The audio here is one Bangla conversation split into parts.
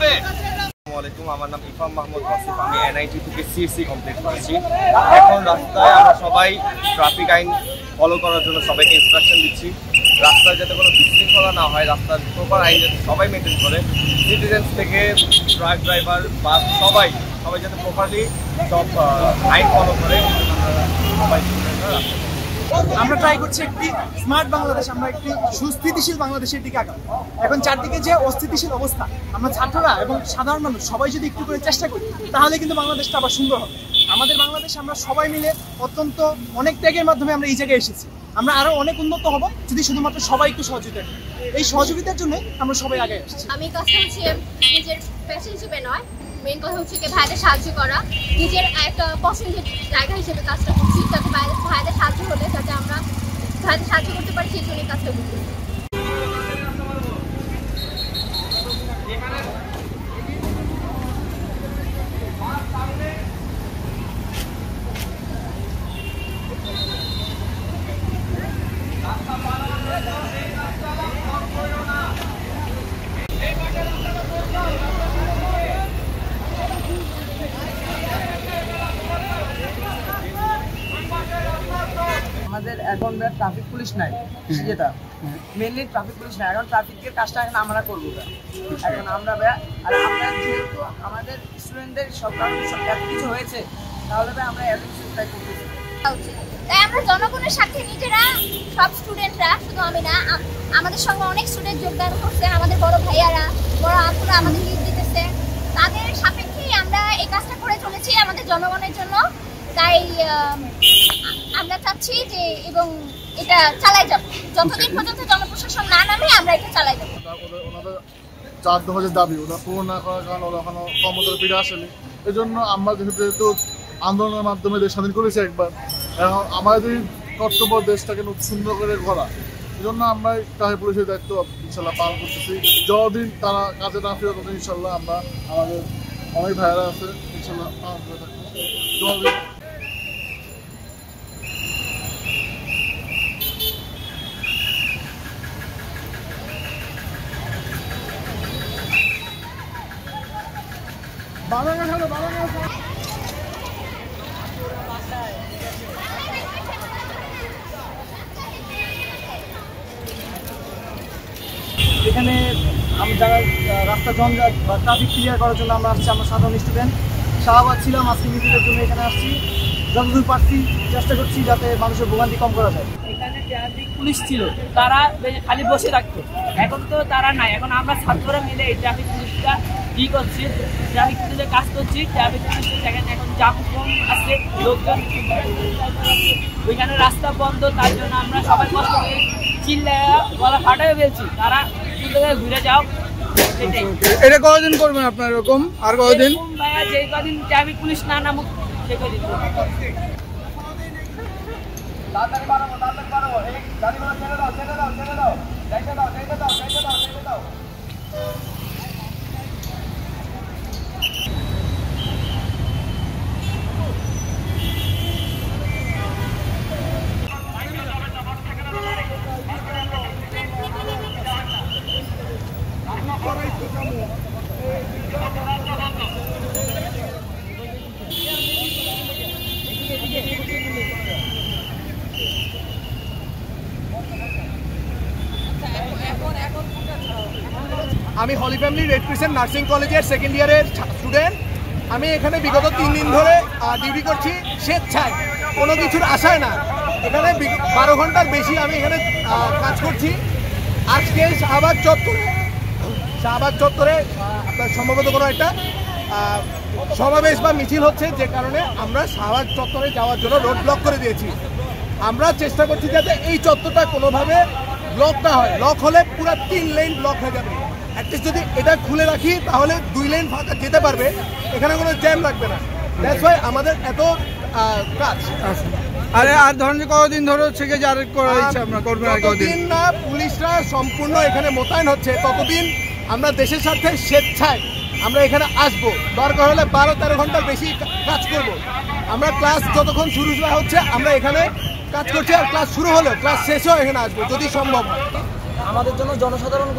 হবে। আসসালামু আলাইকুম, আমার নাম ইফাম মাহমুদ ওয়াসিফ। আমি এনআইটি থেকে সিএসসি কমপ্লিট করেছি। এখন রাস্তায় আমরা সবাই ট্রাফিক আইন ফলো করার জন্য সবাইকে ইনস্ট্রাকশন দিচ্ছি। রাস্তায় যাতে কোনো বিশৃঙ্খলা না হয়, রাস্তার প্রপার আইন যাতে সবাই মেনটেন করে, সিটিজেন্স থেকে ট্রাক ড্রাইভার, বাস সবাই যাতে প্রপারলি সব আইন ফলো করে। সবাই আমরা ট্রাই করছি একটি স্মার্ট বাংলাদেশ, আমরা একটি সুস্থিতিশীল বাংলাদেশের দিকে আগাবো। এখন চারদিকে যে অস্থিতিশীল অবস্থা, আমরা ছাত্ররা এবং সাধারণ মানুষ সবাই যদি একটু করে চেষ্টা করি তাহলে কিন্তু বাংলাদেশটা আবার সুন্দর হবে। আমাদের বাংলাদেশ আমরা সবাই মিলে অত্যন্ত অনেক ত্যাগের মাধ্যমে আমরা এই জায়গায় এসেছি। আমরা আরো অনেক উন্নত হব যদি শুধুমাত্র সবাই একটু সহযোগিতা করি। এই সহযোগিতার জন্য আমরা সবাই আগে এসেছি। আমি কাজটা হচ্ছে নিজের প্যাশন হিসেবে নয়, মেইন কথা হচ্ছে কি ভাইদের সাহায্য করা, নিজের একটা পছন্দের জায়গা হিসেবে কাজটা করছি, যাতে ভাইদের সাহায্য হলে যাতে আমরা ভাইদের সাহায্য করতে পারি, সেই জন্য কাজটা করছি। আমাদের এখন ট্রাফিক পুলিশ নাই, যেটা মেনলি ট্রাফিক পুলিশ নাই, এখন ট্রাফিকের কাজটা এখন আমরা করবো। এখন আমরা আর আমরা যেহেতু আমাদের স্টুডেন্টদের সব কিছু হয়েছে, তাহলে আমরা এত কিছু ট্রাই করতেছি। তাই আমরা জনগণের সাথে নিজেরা সব স্টুডেন্টরা, শুধু আমি না, আমাদের সঙ্গে অনেক স্টুডেন্ট যোগদান করছে, আমাদের বড় ভাইয়ারা, বড় আপুরা আমাদের লিড দিতেছে, তাদের সাপেক্ষেই আমরা এই কাজটা করে চলেছি আমাদের জনগণের জন্য। তাই আমরা চাচ্ছি যে এবং এটা চালাই যাব যতদিন পর্যন্ত জনপ্রশাসন না নামে, আমরা এটা চালাই যাব। ওনাদের 4 দফার দাবি ওরা পূরণ না করার কারণে ওরা এখনো ক্ষমতায় ফিরে আসেনি। এই জন্য আমরা যেহেতু আন্দোলনের মাধ্যমে দেশ স্বাধীন করেছি একবার, এখন আমাদের কর্তব্য দেশটাকে সুন্দর করে গড়া। এই জন্য আমরা ট্রাফিক পুলিশের দায়িত্ব ইনশাল্লাহ পালন করতেছি। যতদিন তারা কাজে না ফিরে ততদিন ইনশাল্লাহ আমরা আমাদের অনেক ভাইয়েরা আছে ইনশাল্লাহ পালন করে থাকবো। এখানে যারা রাস্তা জঞ্জাট বা ট্রাফিক ক্লিয়ার করার জন্য আমরা আসছি, আমরা সাধারণ স্টুডেন্ট। শাহবাগ ছিলাম, আজকে মিছিলের জন্য এখানে আসছি। যতদূর পারছি চেষ্টা করছি যাতে মানুষের ভোগান্তি কম করা যায়। এখানে ট্রাফিক পুলিশ ছিল, তারা খালি বসে রাখতো, এখন তো তারা নাই। এখন আমরা ছাত্ররা মিলে এই ট্রাফিক পুলিশটা কি করছি, ট্রাফিক পুলিশের কাজ করছি। ট্রাফিক পুলিশের জায়গায় এখন জাম কম আছে, লোকজন ওইখানে রাস্তা বন্ধ, তার জন্য আমরা সবাই কষ্ট করে চিল্লায় গলা ফাটাই ফেলছি, তারা ঘুরে যাও। এটা কতদিন করবেন আপনার এরকম? আর কতদিন? ভাইয়া যে কদিন ট্রাফিক পুলিশ না নামুক সে কদিন। আমি হলি ফ্যামিলি রেড ক্রিসেন্ট নার্সিং কলেজের সেকেন্ড ইয়ারের স্টুডেন্ট। আমি এখানে বিগত 3 দিন ধরে ডিউটি করছি স্বেচ্ছায়, কোনো কিছুর আশায় না। এখানে 12 ঘন্টার বেশি আমি এখানে কাজ করছি। আজকে শাহবাগ চত্বরে আপনার সম্ভবত কোনো একটা সমাবেশ বা মিছিল হচ্ছে, যে কারণে আমরা শাহবাগ চত্বরে যাওয়ার জন্য রোড ব্লক করে দিয়েছি। আমরা চেষ্টা করছি যাতে এই চত্বরটা কোনোভাবে ব্লক না হয়। ব্লক হলে পুরো 3 লেন ব্লক হয়ে যাবে। অ্যাটলিস্ট যদি এটা খুলে রাখি তাহলে 2 লেন ফাঁকা যেতে পারবে, এখানে কোনো জ্যাম লাগবে না। দ্যাটস ওয়াই আমাদের এত কাজ। আর ধরেন কতদিন ধরে হচ্ছে কি জারি করা হচ্ছে, আমরা করবেন আর কতদিন না পুলিশরা সম্পূর্ণ এখানে মোতায়েন হচ্ছে ততদিন আমরা দেশের সাথে স্বেচ্ছায় আমরা এখানে আসবো। দরকার হলে 12-13 ঘন্টার বেশি কাজ করব। আমরা ক্লাস যতক্ষণ শুরু হচ্ছে আমরা এখানে কাজ করছি, আর ক্লাস শুরু হলেও ক্লাস শেষেও এখানে আসবো যদি সম্ভব হয়। আমাদের জন্য জনসাধারণ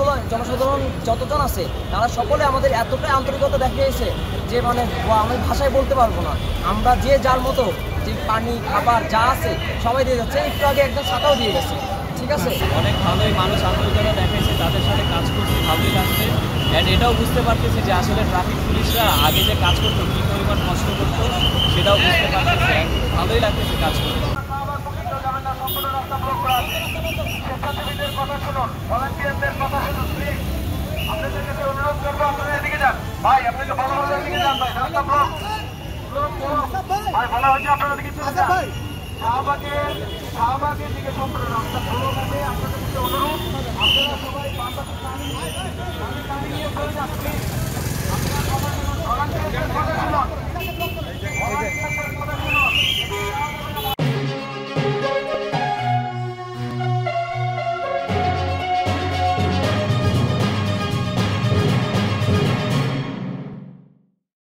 যতজন আছে তারা সকলে আমাদের এতটাই আন্তরিকতা দেখিয়েছে যে মানে আমি ভাষায় বলতে পারবো না। আমরা যে যার মতো যে পানি খাবার যা আছে সবাই দিয়ে যাচ্ছে, একটু আগে একদম ছাতাও দিয়ে গেছে। ঠিক আছে, অনেক ভালোই মানুষ আন্তরিকতা দেখাইছে, তাদের সাথে কাজ করছি, ভালোই লাগছে। অ্যান্ড এটাও বুঝতে পারতেছি যে আসলে ট্রাফিক পুলিশরা আগে যে কাজ করতো কী পরিমাণ কষ্ট করতো সেটাও বুঝতে পারতেছি। ভালোই লাগতেছে কাজ করতে। ভাই